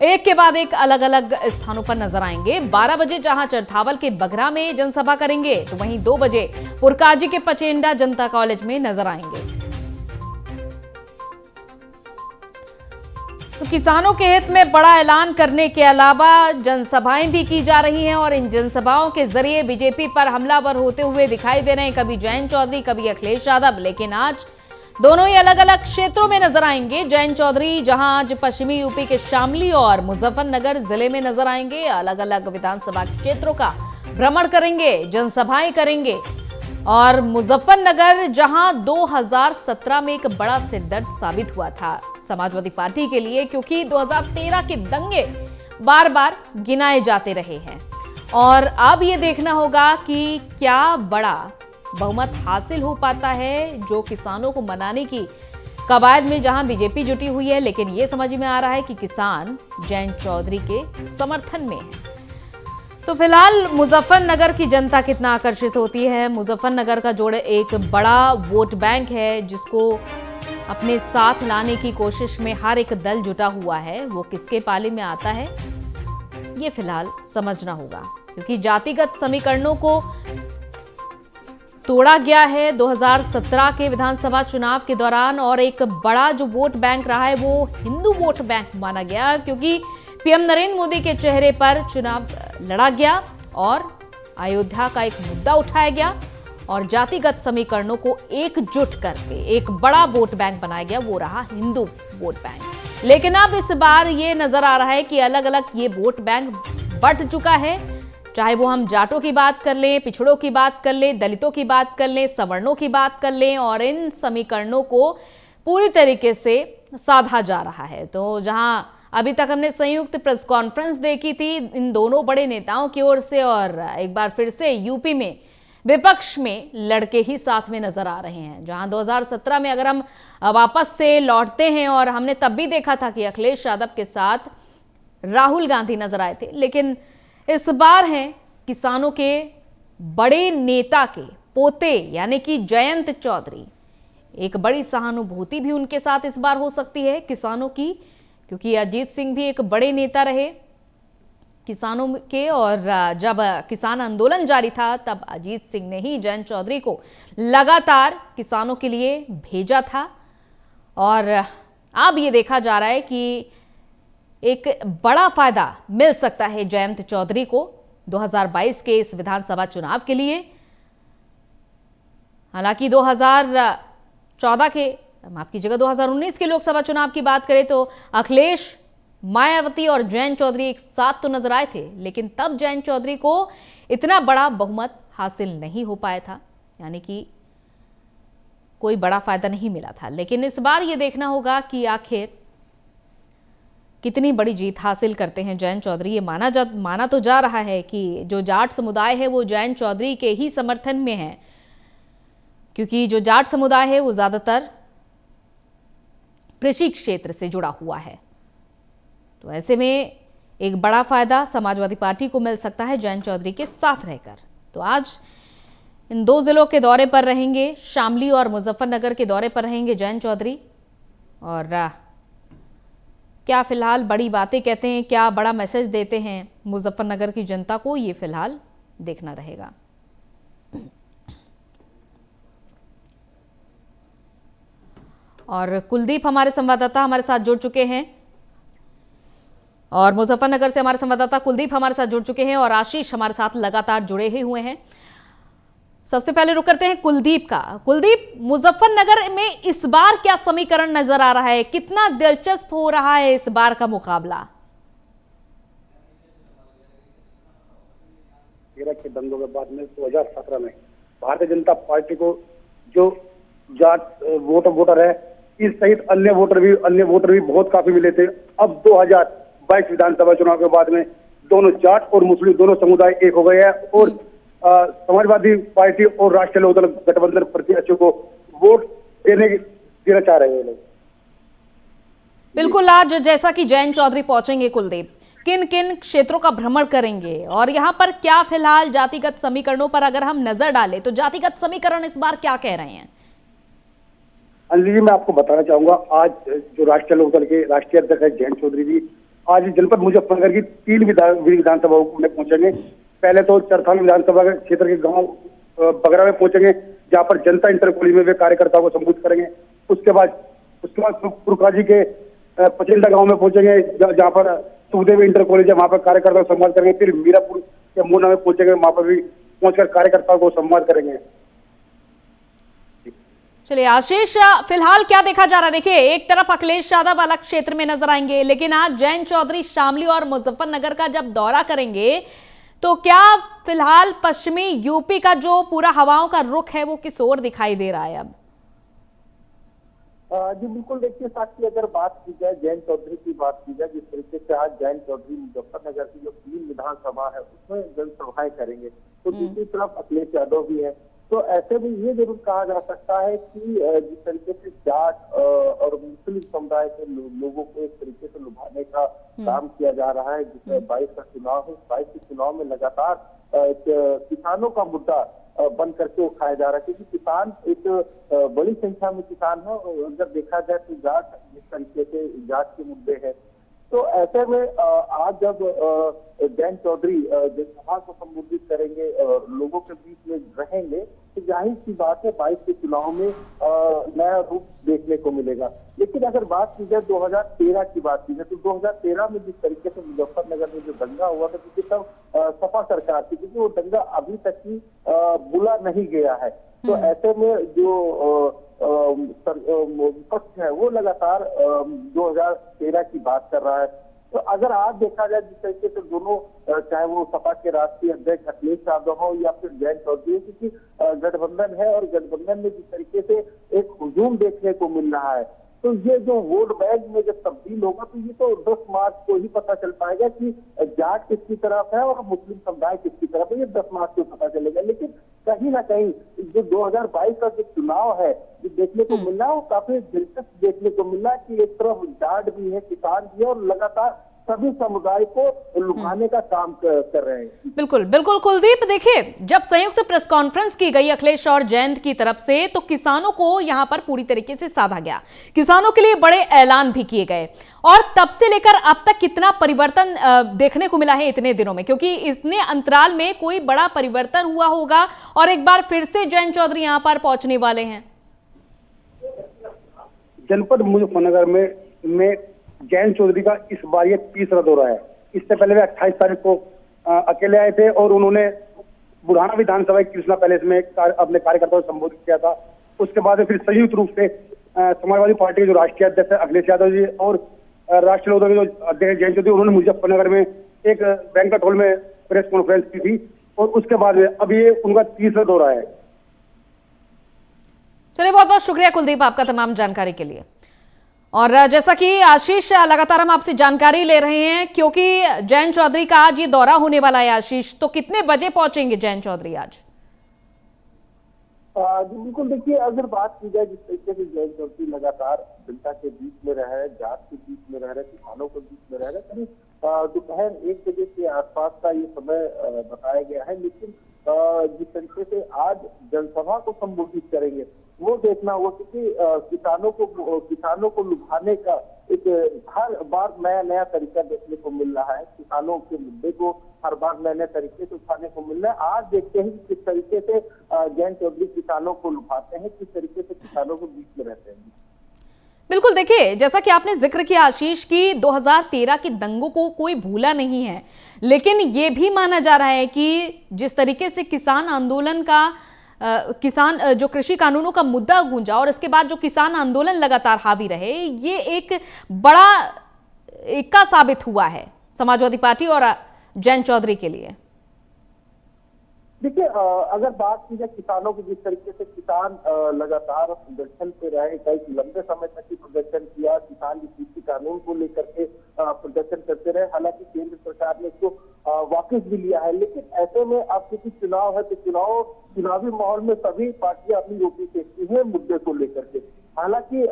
एक के बाद एक अलग अलग स्थानों पर नजर आएंगे। 12 बजे जहां चरथावल के बघरा में जनसभा करेंगे, तो वहीं 2 बजे पुरकाजी के पचेंडा जनता कॉलेज में नजर आएंगे। तो किसानों के हित में बड़ा ऐलान करने के अलावा जनसभाएं भी की जा रही हैं और इन जनसभाओं के जरिए बीजेपी पर हमलावर होते हुए दिखाई दे रहे हैं कभी जयंत चौधरी, कभी अखिलेश यादव। लेकिन आज दोनों ही अलग अलग क्षेत्रों में नजर आएंगे। जयंत चौधरी जहां आज पश्चिमी यूपी के शामली और मुजफ्फरनगर जिले में नजर आएंगे, अलग अलग विधानसभा क्षेत्रों का भ्रमण करेंगे, जनसभाएं करेंगे। और मुजफ्फरनगर जहां 2017 में एक बड़ा सिरदर्द साबित हुआ था समाजवादी पार्टी के लिए, क्योंकि 2013 के दंगे बार बार गिनाए जाते रहे हैं। और अब ये देखना होगा कि क्या बड़ा बहुमत हासिल हो पाता है जो किसानों को मनाने की कवायद में जहां बीजेपी जुटी हुई है। लेकिन यह समझ में आ रहा है कि किसान जयंत चौधरी के समर्थन में है। तो फिलहाल मुजफ्फरनगर की जनता कितना आकर्षित होती है। मुजफ्फरनगर का जोड़ एक बड़ा वोट बैंक है जिसको अपने साथ लाने की कोशिश में हर एक दल जुटा हुआ है। वो किसके पाले में आता है ये फिलहाल समझना होगा, क्योंकि जातिगत समीकरणों को तोड़ा गया है 2017 के विधानसभा चुनाव के दौरान। और एक बड़ा जो वोट बैंक रहा है वो हिंदू वोट बैंक माना गया, क्योंकि पीएम नरेंद्र मोदी के चेहरे पर चुनाव लड़ा गया और अयोध्या का एक मुद्दा उठाया गया और जातिगत समीकरणों को एकजुट करके एक बड़ा वोट बैंक बनाया गया, वो रहा हिंदू वोट बैंक। लेकिन अब इस बार ये नजर आ रहा है कि अलग अलग ये वोट बैंक बंट चुका है, चाहे वो हम जाटों की बात कर लें, पिछड़ों की बात कर लें, दलितों की बात कर लें, सवर्णों की बात कर लें, और इन समीकरणों को पूरी तरीके से साधा जा रहा है। तो जहां अभी तक हमने संयुक्त प्रेस कॉन्फ्रेंस देखी थी इन दोनों बड़े नेताओं की ओर से, और एक बार फिर से यूपी में विपक्ष में लड़के ही साथ में नजर आ रहे हैं। जहां 2017 में अगर हम वापस से लौटते हैं और हमने तब भी देखा था कि अखिलेश यादव के साथ राहुल गांधी नजर आए थे, लेकिन इस बार हैं किसानों के बड़े नेता के पोते यानी कि जयंत चौधरी। एक बड़ी सहानुभूति भी उनके साथ इस बार हो सकती है किसानों की, क्योंकि अजीत सिंह भी एक बड़े नेता रहे किसानों के, और जब किसान आंदोलन जारी था तब अजीत सिंह ने ही जयंत चौधरी को लगातार किसानों के लिए भेजा था। और अब ये देखा जा रहा है कि एक बड़ा फायदा मिल सकता है जयंत चौधरी को 2022 के इस विधानसभा चुनाव के लिए। हालांकि 2014 के, माफ कीजिएगा, 2019 के लोकसभा चुनाव की बात करें तो अखिलेश, मायावती और जयंत चौधरी एक साथ तो नजर आए थे, लेकिन तब जयंत चौधरी को इतना बड़ा बहुमत हासिल नहीं हो पाया था, यानी कि कोई बड़ा फायदा नहीं मिला था। लेकिन इस बार यह देखना होगा कि आखिर कितनी बड़ी जीत हासिल करते हैं जयंत चौधरी। ये माना तो जा रहा है कि जो जाट समुदाय है वो जयंत चौधरी के ही समर्थन में है, क्योंकि जो जाट समुदाय है वो ज्यादातर कृषि क्षेत्र से जुड़ा हुआ है। तो ऐसे में एक बड़ा फायदा समाजवादी पार्टी को मिल सकता है जयंत चौधरी के साथ रहकर। तो आज इन दो जिलों के दौरे पर रहेंगे, शामली और मुजफ्फरनगर के दौरे पर रहेंगे जयंत चौधरी। और क्या फिलहाल बड़ी बातें कहते हैं, क्या बड़ा मैसेज देते हैं मुजफ्फरनगर की जनता को, ये फिलहाल देखना रहेगा। और कुलदीप हमारे संवाददाता हमारे साथ जुड़ चुके हैं, और मुजफ्फरनगर से हमारे संवाददाता कुलदीप हमारे साथ जुड़ चुके हैं, और आशीष हमारे साथ लगातार जुड़े ही हुए हैं। सबसे पहले रुक करते हैं कुलदीप का। कुलदीप, मुजफ्फरनगर में इस बार क्या समीकरण नजर आ रहा है, कितना दिलचस्प हो रहा है इस बार का मुकाबला? के दंगों के बाद में 2017 में भारतीय जनता पार्टी को जो जाट वोटर है, इस सहित अन्य वोटर भी बहुत काफी मिले थे। अब 2022 विधानसभा चुनाव के बाद में दोनों जाट और मुस्लिम दोनों समुदाय एक हो गए हैं, और समाजवादी पार्टी और राष्ट्रीय लोकदल गठबंधन प्रत्याशियों को वोट देना चाह रहे हैं लोग। बिल्कुल, आज जैसा कि जयंत चौधरी पहुंचेंगे कुलदीप, किन किन क्षेत्रों का भ्रमण करेंगे और यहां पर क्या फिलहाल जातिगत समीकरणों पर अगर हम नजर डालें तो जातिगत समीकरण इस बार क्या कह रहे हैं? अंजलि जी, मैं आपको बताना चाहूंगा, आज जो राष्ट्रीय लोकदल के राष्ट्रीय अध्यक्ष जयंत चौधरी जी आज जनपद मुजफ्फरनगर की 3 विधानसभाओं में पहुंचेंगे। पहले तो चरथान विधानसभा के क्षेत्र के गांव बगरा में पहुंचेंगे, जहां पर जनता इंटर कॉलेज में वे कार्यकर्ताओं को संबोधित करेंगे। उसके बाद पुरकाजी के पचिंदा गांव में पहुंचेंगे, जहां पर सुखदेव इंटर कॉलेज है, वहां पर कार्यकर्ताओं को संवाद करेंगे। फिर मीरापुर के मोना में पहुंचेंगे, वहां पर भी पहुंचकर कार्यकर्ताओं को संवाद करेंगे। चलिए आशीष, फिलहाल क्या देखा जा रहा है? देखिए, एक तरफ अखिलेश यादव अलग क्षेत्र में नजर आएंगे, लेकिन आज जयंत चौधरी शामली और मुजफ्फरनगर का जब दौरा करेंगे तो क्या फिलहाल पश्चिमी यूपी का जो पूरा हवाओं का रुख है वो किस ओर दिखाई दे रहा है अब? जी बिल्कुल, देखिए साक्षी, अगर बात की जाए जयंत चौधरी की बात की जाए, जिस तरीके से आज जयंत चौधरी मुजफ्फरनगर की जो 3 विधानसभा है उसमें जनसभाएं करेंगे, तो दूसरी तरफ अखिलेश यादव भी है। तो ऐसे में ये जरूर कहा जा सकता है कि जिस तरीके से जाट और मुस्लिम समुदाय के लोगों को एक तरीके से लुभाने का काम किया जा रहा है, जिसमें 22 का चुनाव है, 22 के चुनाव में लगातार किसानों का मुद्दा बन करके उठाया जा रहा है, क्योंकि किसान एक बड़ी संख्या में किसान है। और अगर देखा जाए तो जाट जिस तरीके से जाट के मुद्दे हैं, तो ऐसे में आज जब जयंत चौधरी जनसभा को संबोधित करेंगे और लोगों के बीच में रहेंगे, तो जाहिर सी बात है 22 के चुनाव में नया रूप देखने को मिलेगा। लेकिन अगर बात की जाए 2013 की बात की जाए, तो 2013 में जिस तरीके से मुजफ्फरनगर में जो दंगा हुआ था, क्योंकि तब सपा सरकार थी, क्योंकि वो दंगा अभी तक ही बुला नहीं गया है। तो ऐसे में जो विपक्ष है वो लगातार 2013 की बात कर रहा है। तो अगर आज देखा जाए जिस तरीके से दोनों, चाहे वो सपा के राष्ट्रीय अध्यक्ष अखिलेश यादव हो या फिर जयंत चौधरी, क्योंकि गठबंधन है और गठबंधन में जिस तरीके से एक हुजूम देखने को मिल रहा है, तो ये जो वोट बैंक में जब तब्दील होगा तो ये तो 10 मार्च को ही पता चल पाएगा कि जाट किसकी तरफ है और मुस्लिम समुदाय किसकी तरफ है। ये 10 मार्च को पता चलेगा। लेकिन कहीं ना कहीं जो 2022 का जो चुनाव है, जो देखने को मिल रहा है, वो काफी दिलचस्प देखने को मिल रहा है कि एक तरफ जाट भी है, किसान भी है, और लगातार सभी समुदाय को लुभाने का काम कर रहे हैं। बिल्कुल बिल्कुल कुलदीप, देखिए, जब संयुक्त प्रेस कॉन्फ्रेंस की गई अखिलेश और जयंत की तरफ से, तो किसानों को यहां पर पूरी तरीके से साधा गया, किसानों के लिए बड़े ऐलान भी किए गए, और तब से लेकर अब तक कितना परिवर्तन देखने को मिला है इतने दिनों में? क्योंकि इतने अंतराल में कोई बड़ा परिवर्तन हुआ होगा और एक बार फिर से जयंत चौधरी यहां पर पहुंचने वाले हैं। जनपद मुजफ्फरनगर में जयंत चौधरी का इस बार ये 3रा दौरा है। इससे पहले वे 28 तारीख को अकेले आए थे और उन्होंने बुढ़ाना विधानसभा कृष्णा पैलेस में अपने कार्यकर्ताओं को संबोधित किया था। उसके बाद फिर संयुक्त रूप से समाजवादी पार्टी के जो राष्ट्रीय अध्यक्ष अखिलेश यादव जी और राष्ट्रीय लोकदल के जो अध्यक्ष जयंत चौधरी, उन्होंने मुजफ्फरनगर में एक बैंक्वेट हॉल में प्रेस कॉन्फ्रेंस की थी, और उसके बाद अब ये उनका 3रा दौरा है। चलिए, बहुत बहुत शुक्रिया कुलदीप आपका तमाम जानकारी के लिए। और जैसा कि आशीष, लगातार हम आपसे जानकारी ले रहे हैं, क्योंकि जयंत चौधरी का आज ये दौरा होने वाला है। आशीष, तो कितने बजे पहुंचेंगे जयंत चौधरी आज? बिल्कुल, देखिए, अगर बात की जाए जिस तरीके से जयंत चौधरी लगातार जनता के बीच में रह रहे, जात के बीच में रह रहे, किसानों के बीच में रह रहे, करीब दोपहर 1 बजे के आसपास का ये समय बताया गया है। लेकिन जिस तरीके से आज जनसभा को संबोधित करेंगे वो देखना होगा, क्योंकि किसानों को लुभाने का एक हर बार नया तरीका देखने को मिल रहा है। किसानों के मुद्दे को हर बार नए तरीके से उठाने को मिल रहा है। आज देखते हैं कि किस तरीके से जयंत चौधरी किसानों को लुभाते हैं, किस तरीके से किसानों के बीच में रहते हैं। बिल्कुल, देखिए, जैसा कि आपने जिक्र किया आशीष की 2013 के दंगों को कोई भूला नहीं है, लेकिन यह भी माना जा रहा है कि जिस तरीके से किसान आंदोलन का जो कृषि कानूनों का मुद्दा गूंजा और इसके बाद जो किसान आंदोलन लगातार हावी रहे, ये एक बड़ा इक्का साबित हुआ है समाजवादी पार्टी और जयंत चौधरी के लिए। देखिए, अगर बात की जाए किसानों की, जिस तरीके से किसान लगातार प्रदर्शन पे रहे, कई लंबे समय तक ही प्रदर्शन किया, किसान जिस कृषि कानून को लेकर के प्रदर्शन करते रहे। हालांकि केंद्र सरकार ने इसको वापस भी लिया है, लेकिन ऐसे में अब क्योंकि चुनाव है तो चुनावी माहौल में सभी पार्टियां अपनी रोटी सेकती है मुद्दे को लेकर के। हालांकि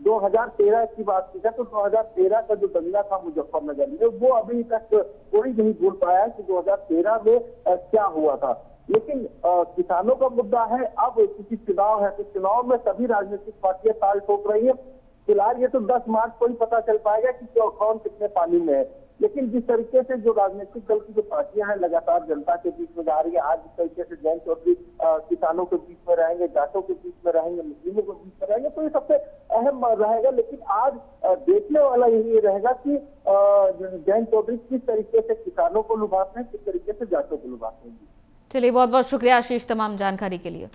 2013 की बात की जाए तो 2013 का जो दंगा था मुजफ्फरनगर में, वो अभी तक कोई नहीं भूल पाया कि 2013 में क्या हुआ था। लेकिन किसानों का मुद्दा है, अब क्योंकि चुनाव है तो चुनाव में सभी राजनीतिक पार्टियां ताल ठोक रही है। फिलहाल ये तो 10 मार्च को ही पता चल पाएगा कि कौन कितने पानी में है। लेकिन जिस तरीके से जो राजनीतिक दल की जो पार्टियां हैं लगातार जनता के बीच में जा रही है, आज जिस तरीके से जयंत चौधरी किसानों के बीच में रहेंगे, जाटों के बीच में रहेंगे, मुस्लिमों के बीच में रहेंगे, तो ये सबसे अहम रहेगा। लेकिन आज देखने वाला यही रहेगा कि जयंत चौधरी किस तरीके से किसानों को लुभाते हैं, किस तरीके से जाटों को लुभाते हैं। चलिए, बहुत बहुत शुक्रिया आशीष तमाम जानकारी के लिए।